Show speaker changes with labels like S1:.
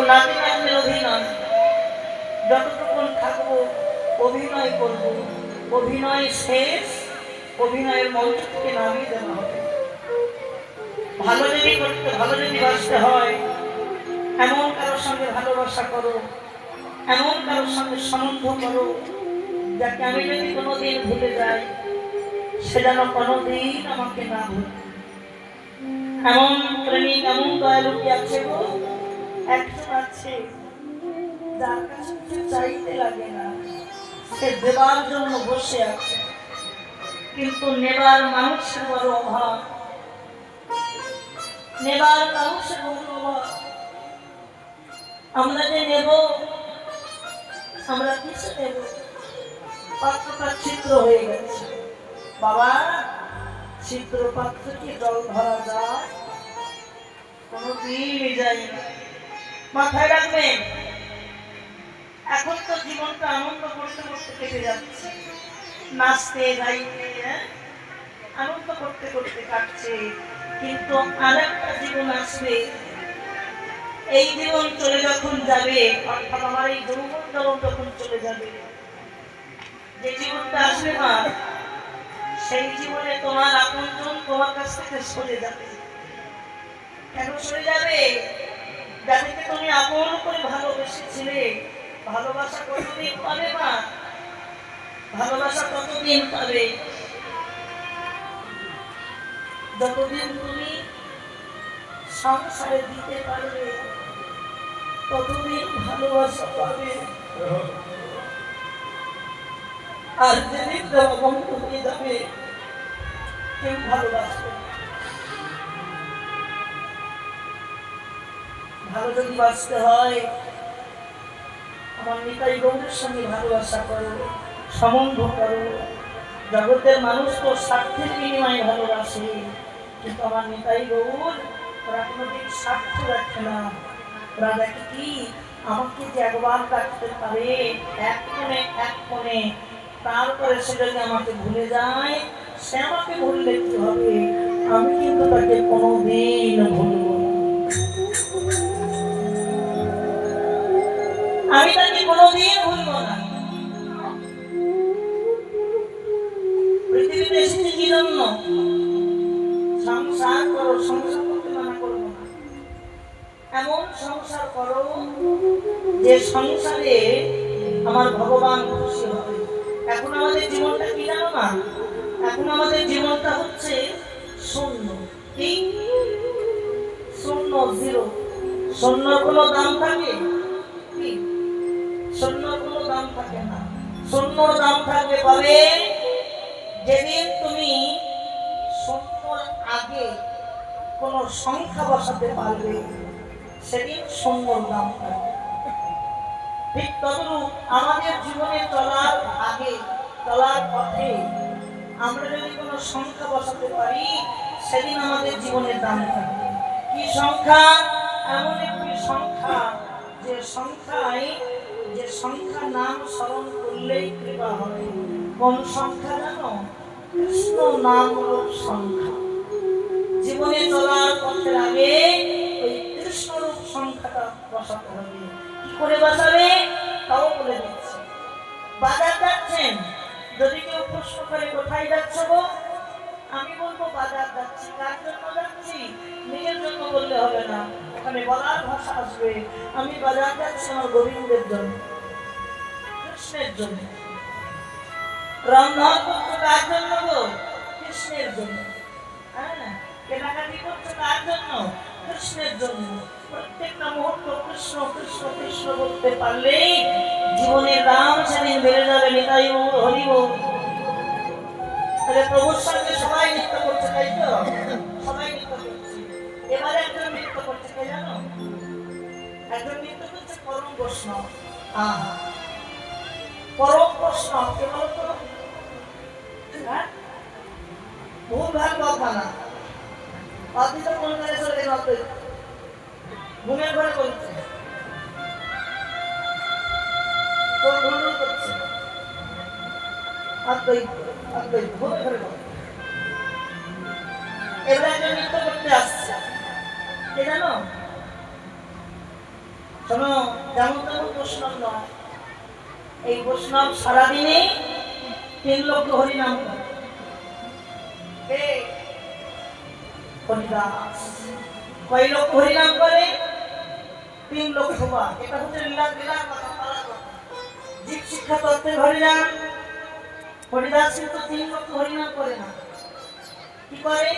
S1: নাতি নাতনির অভিনয়, যতটুকুন থাকবো অভিনয় করব, অভিনয় শেষ, অভিনয়ের মঞ্চ থেকে নামিয়ে দেওয়া হবে। ভালো যদি করতে, ভালো যদি বাঁচতে হয়, এমন কারোর সঙ্গে ভালোবাসা করো, এমন কারোর সঙ্গে সম্বন্ধ করো, যাকে আমি যদি কোনোদিন ভুলে যাই, সে যেন কোনোদিন আমাকে না ভুলে। এমন প্রেমিক, এমন দয়ালু কি আছে গো? একজন আছে, যার কাছে কিছু চাইতে লাগে না, সে দেবার জন্য বসে আছে, কিন্তু নেবার মানুষের বড় অভাব, নেবার মানুষের বড় অভাব। আমরা যে নেব, আমরা কিছু নেব, পাত্রটা ছিদ্র হয়ে গেছে। বাবা, ছিদ্র পাত্র কি জল ভরা যায়? কোনদিন যায় না। মাথায় রাখবেন, এখন তো জীবনটা আনন্দ করতে করতে কেটে যাচ্ছে, নাচতে গাইতে আনন্দ করতে করতে কাটছে, কিন্তু আরেকটা জীবন আসবে। এই জীবন চলে যখন যাবে, অর্থাৎ আমার এই যৌবন যখন চলে যাবে, যে জীবনটা আসবে মা, সেই জীবনে তোমার আপনজন তোমার কাছ থেকে সরে যাবে। কেন সরে যাবে? যাদেরকে তুমি আপন করে ভালোবেসেছিলে, ভালোবাসা কতদিন পাবে মা? ভালোবাসা কতদিন পাবে? যতদিন তুমি সংসারে দিতে পারবে, ততদিন ভালোবাসা পাবে। আর যেদিন দেওয়া বন্ধ হয়ে যাবে, কেউ ভালোবাসবে। ভালো যদি বাঁচতে হয়, আমার নিতাই গৌরের সঙ্গে ভালোবাসা করো, সম্বন্ধ করো। জগতের মানুষ তো স্বার্থের বিনিময়ে ভালোবাসে, কিন্তু আমার নিতাই গৌর ওরা কোনোদিন স্বার্থ রাখে না। ওরা দেখে কি, আমাকে যে একবার রাখতে পারে এক কোণে, তারপরে সে যদি আমাকে ভুলে যায়, সে আমাকে ভুললে কি হবে? আমি কিন্তু তাকে কোনোদিন ভুলব না। আমি তাকে কোনোদিন ভুলব না। পৃথিবীতে এসেছি কি জন্য? সংসার করো, সংসার করতে মানা করবো না। এমন সংসার করো যে সংসারে আমার ভগবান খুশি হবে। এখন আমাদের জীবনটা কি জানো না? এখন আমাদের জীবনটা হচ্ছে শূন্য। কি শূন্য? জিরো। শূন্যর কোনো দাম থাকে? কি শূন্যর কোনো দাম থাকে না। শূন্যর দাম থাকবে কবে? যেদিন তুমি শূন্যর আগে কোনো সংখ্যা বসাতে পারবে, সেদিন শূন্যর দাম থাকবে। ঠিক তদরূপ আমাদের জীবনে চলার আগে, চলার পথে আমরা যদি কোনো সংখ্যা বসাতে পারি, সেদিন আমাদের জীবনের দাম থাকবে। কি সংখ্যা? এমন একটি সংখ্যা, যে সংখ্যা নাম স্মরণ করলেই কৃপা হয়। কোন সংখ্যা জানো? কৃষ্ণ নাম রূপ সংখ্যা। জীবনে চলার পথের আগে ওই কৃষ্ণ রূপ সংখ্যাটা বসাতে হবে। কি করে বসাবে তাও বলে দিচ্ছে। বাজার যাচ্ছেন, যদি কেউ প্রশ্ন করে কোথায় যাচ্ছ গো, আমি বলবো বাজার যাচ্ছি। কার জন্য যাচ্ছি? নিজের জন্য বললে হবে না, ওখানে বলার ভাষা আসবে। আমি বাজার যাচ্ছি আমার গোবিন্দের জন্য, কৃষ্ণের জন্য। রন্ধন করছো কার জন্য গো? কৃষ্ণের জন্য। হ্যাঁ, কেনাকাটি করছো কার জন্য? কৃষ্ণের জন্য। প্রত্যেকটা মুহূর্ত কৃষ্ণ কৃষ্ণ কৃষ্ণ করতে পারলেই জীবনের দাম সেদিন বেড়ে যাবে। নিতাই গৌর হরি বল। তাহলে প্রভুর সঙ্গে সবাই নৃত্য করছে, তাই তো? সবাই নৃত্য করছে। এবারে একজন নৃত্য করছে, কে জানো? একজন নৃত্য করছে পরম বৈষ্ণব। পরম বৈষ্ণব কে বলতো? ভুল ভাল কথা না, অতীত কোন ঘরে চলে গেল, ঘুমের ঘরে বলছে, তোর ভুল করছে, ঘুমের ঘরে বলছে। এবার একজন নৃত্য করতে আসছে, কে জানো? শোনো, যেমন তেমন বৈষ্ণব নয়। এই বৈষ্ণব সারাদিনে 3 লক্ষ হরিনাম করে। কে? হরিদাস। কয় লক্ষ হরিনাম করে? 3 লক্ষ বার। এটা হচ্ছে লীলা লীলা কথা, পালা কথা। জীব শিক্ষা তত্ত্বের হরিনাম। হরিদাস কিন্তু 3 লক্ষ হরিনাম করে না। কি করে?